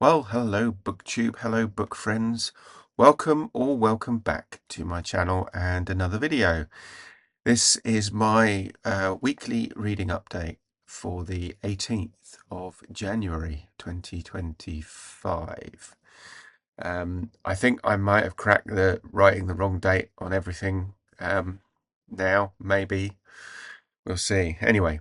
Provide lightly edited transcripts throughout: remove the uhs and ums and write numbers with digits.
Well, hello BookTube, hello book friends. Welcome or welcome back to my channel and another video. This is my weekly reading update for the 18th of January 2025. I think I might have cracked the writing the wrong date on everything now, maybe. We'll see. Anyway,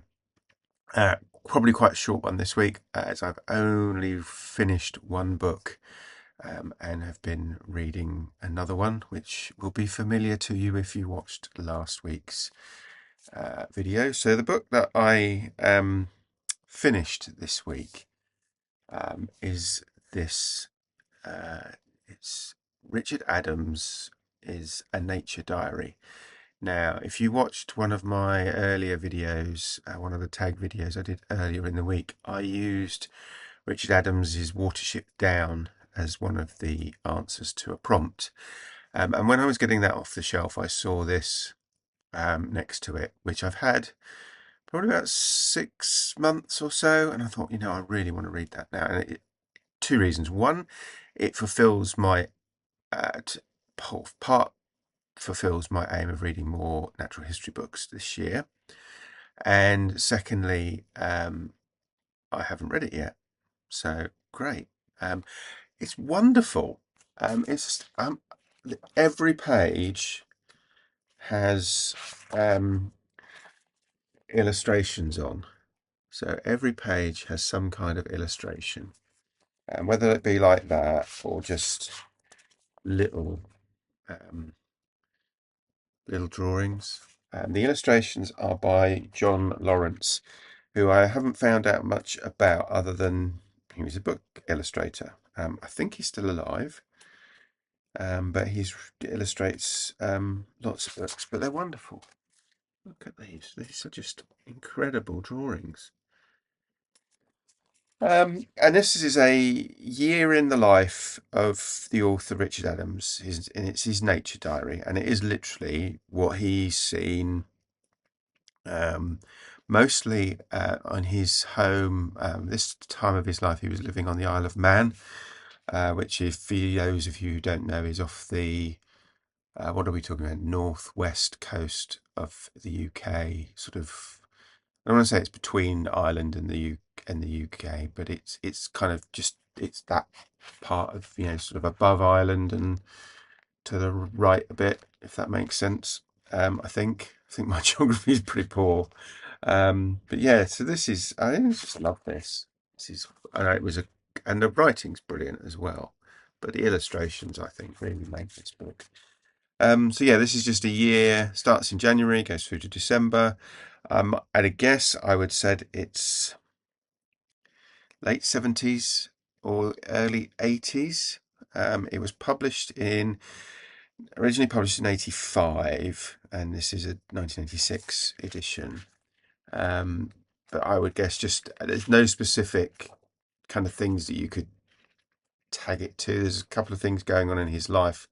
uh, probably quite a short one this week as I've only finished one book. And have been reading another one, which will be familiar to you if you watched last week's video. So the book that I finished this week is this. It's Richard Adams' is A Nature Diary. Now, if you watched one of my earlier videos, one of the tag videos I did earlier in the week, I used Richard Adams's Watership Down as one of the answers to a prompt. And when I was getting that off the shelf, I saw this next to it, which I've had probably about 6 months or so. And I thought, I really want to read that now. And two reasons. One, it fulfills my part fulfills my aim of reading more natural history books this year. And secondly, I haven't read it yet. So great. It's wonderful. It's every page has illustrations on. So every page has some kind of illustration, and whether it be like that or just little little drawings. The illustrations are by John Lawrence, who I haven't found out much about other than he was a book illustrator. I think he's still alive. But he illustrates lots of books, but they're wonderful. Look at these. These are just incredible drawings. And this is a year in the life of the author Richard Adams. And it's his nature diary, and it is literally what he's seen, mostly on his home. This time of his life, he was living on the Isle of Man, which, if for those of you who don't know, is off the what are we talking about? Northwest coast of the UK, sort of. I don't want to say it's between Ireland and the UK, but it's kind of just it's that part of sort of above Ireland and to the right a bit, if that makes sense. I think my geography is pretty poor, but yeah. So this is I just love this. This is I know it was and the writing's brilliant as well, but the illustrations I think really make this book. So yeah, this is just a year, starts in January, goes through to December. At a guess, I would said it's late 70s or early 80s. It was originally published in 85, and this is a 1986 edition. But I would guess there's no specific kind of things that you could tag it to. There's a couple of things going on in his life,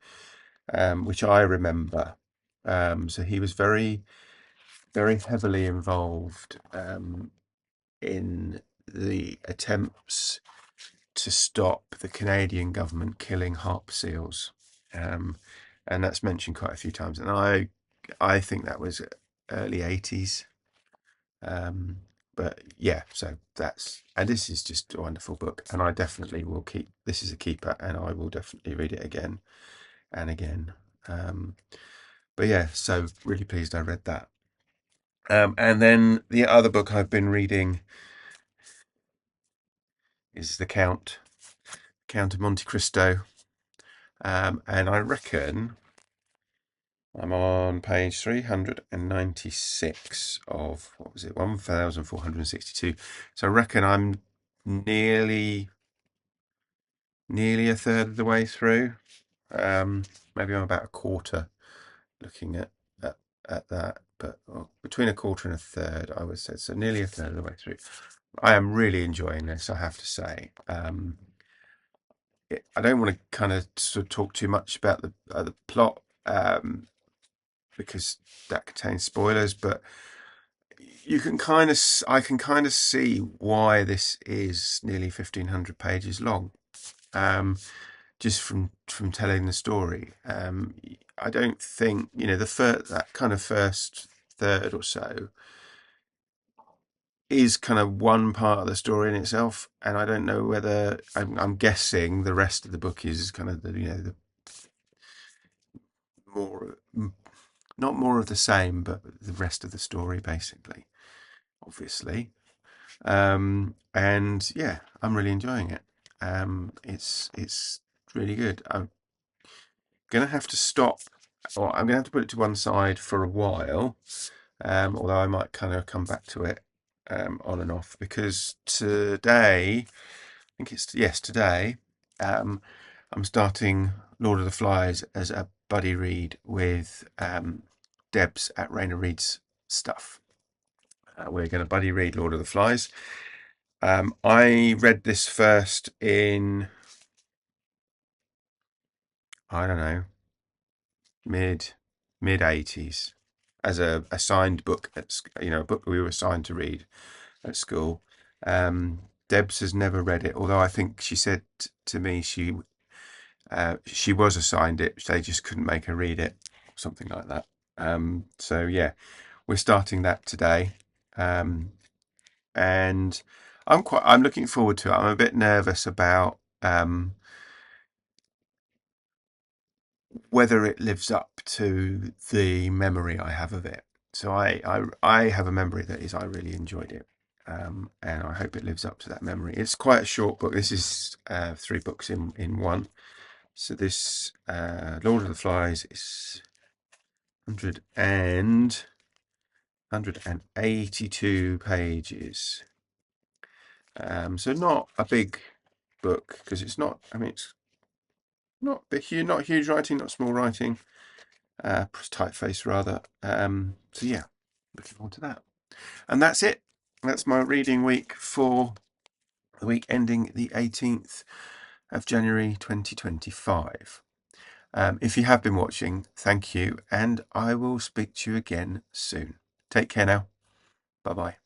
which I remember. So he was very, very heavily involved in the attempts to stop the Canadian government killing harp seals, and that's mentioned quite a few times. And I think that was early 80s. But yeah, so and this is just a wonderful book, and I definitely will keep. This is a keeper, and I will definitely read it again and again. But yeah, so really pleased I read that. And then the other book I've been reading is The Count of Monte Cristo. And I reckon I'm on page 396 of, what was it, 1462. So I reckon I'm nearly a third of the way through. Maybe I'm about a quarter looking at that, but between a quarter and a third, I would say. So nearly a third of the way through. I am really enjoying this, I have to say. I don't want to kind of sort of talk too much about the plot, because that contains spoilers, but I can kind of see why this is nearly 1,500 pages long. just from telling the story. I don't think, that kind of first third or so is kind of one part of the story in itself, and I don't know whether I'm guessing the rest of the book is kind of the more, not more of the same, but the rest of the story basically, obviously. And yeah, I'm really enjoying it. It's really good. I'm gonna have to stop, or I'm gonna have to put it to one side for a while. Although I might kind of come back to it on and off, because today, I think it's yes today, I'm starting Lord of the Flies as a buddy read with Debs at Rainer Reed's stuff. We're going to buddy read Lord of the Flies. I read this first in, I don't know, mid 80s as a signed book at a book we were assigned to read at school. Debs has never read it, although I think she said to me she was assigned it. They just couldn't make her read it, something like that. So yeah, we're starting that today, and I'm looking forward to it. I'm a bit nervous about whether it lives up to the memory I have of it. So I have a memory that is I really enjoyed it, and I hope it lives up to that memory. It's quite a short book. This is 3 books in one. So this Lord of the Flies is 182 pages. So not a big book, because it's not. I mean, it's not big, not huge writing, not small writing. Typeface rather. So yeah, looking forward to that. And that's it. That's my reading week for the week ending the 18th of January 2025. If you have been watching, thank you, and I will speak to you again soon. Take care now. Bye bye.